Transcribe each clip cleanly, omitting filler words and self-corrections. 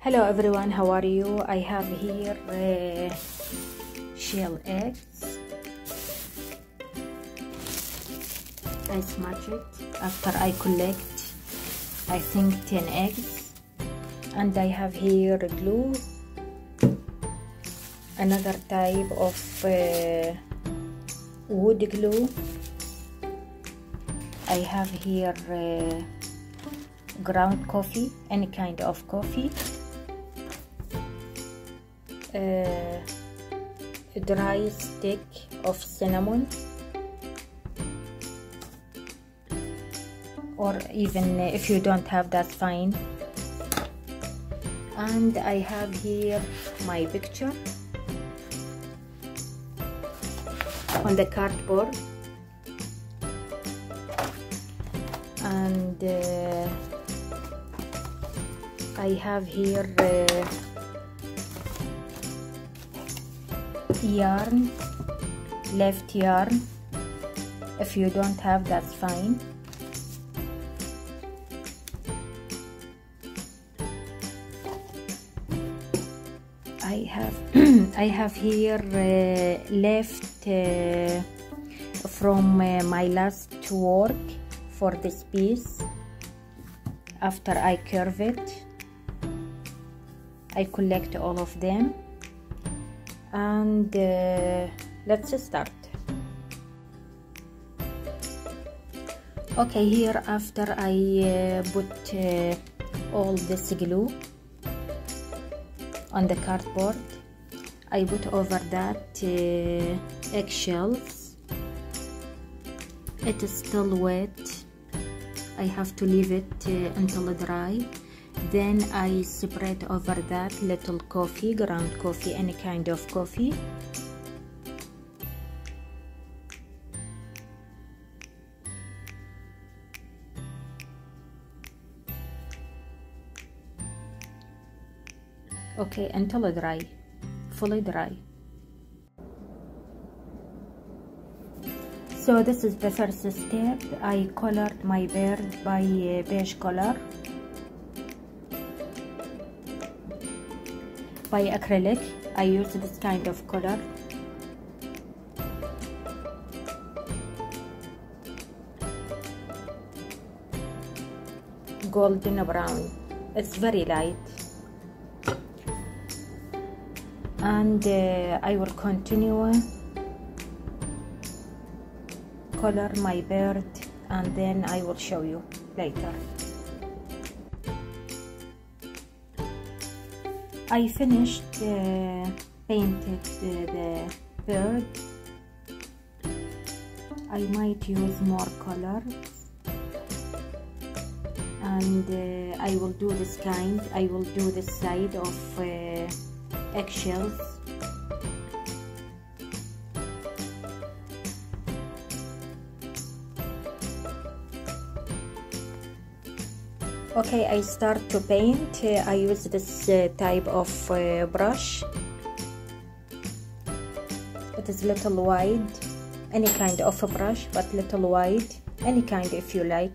Hello everyone, how are you? I have here shell eggs. I smash it after I collect I think 10 eggs, and I have here glue, another type of wood glue. I have here ground coffee, any kind of coffee, a dry stick of cinnamon, or even if you don't have, that's fine. And I have here my picture on the cardboard, and I have here yarn, left yarn. If you don't have, that's fine. I have here left from my last work for this piece. After I curve it, I collect all of them, and let's start. Okay, here after I put all this glue on the cardboard, I put over that eggshells. It is still wet. I have to leave it until dry. Then I spread over that little coffee, ground coffee, any kind of coffee. Okay, until dry, fully dry. So this is the first step. I colored my bird by beige color, by acrylic. I use this kind of color. Golden brown. It's very light. And I will continue color my bird, and then I will show you later. I finished painted the bird. I might use more colors, and I will do this kind. I will do this side of eggshells. Okay, I start to paint. I use this type of brush. It is little wide, any kind of a brush, but little wide, any kind if you like.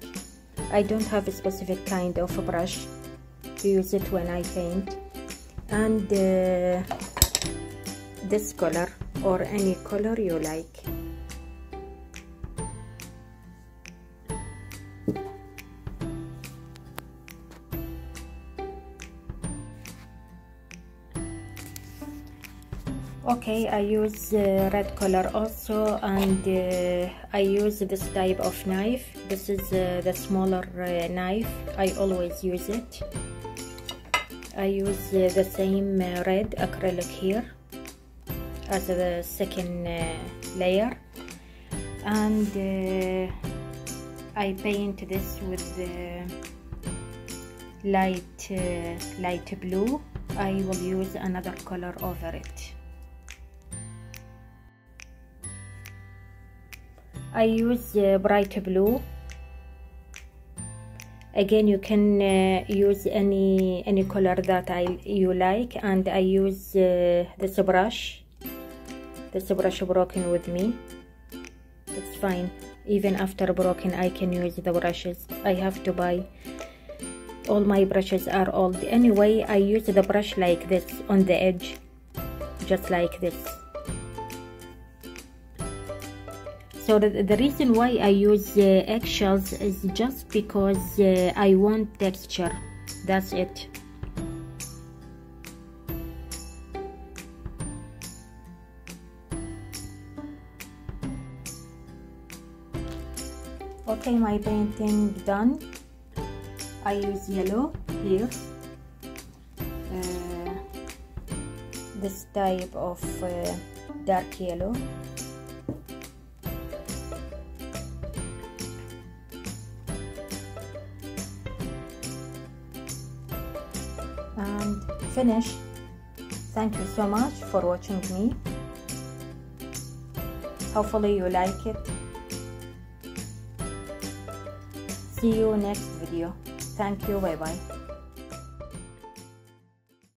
I don't have a specific kind of a brush to use it when I paint. And this color, or any color you like. Okay, I use red color also, and I use this type of knife. This is the smaller knife. I always use it. I use the same red acrylic here as the second layer, and I paint this with light blue. I will use another color over it. I use bright blue. Again, you can use any color that you like, and I use this brush broken with me. It's fine. Even after broken, I can use the brushes. I have to buy all my brushes are old. Anyway, I use the brush like this on the edge, just like this. So the reason why I use eggshells is just because I want texture. That's it. Okay, my painting done. I use yellow here, this type of dark yellow. And finish. Thank you so much for watching me. Hopefully you like it. See you next video. Thank you. Bye bye.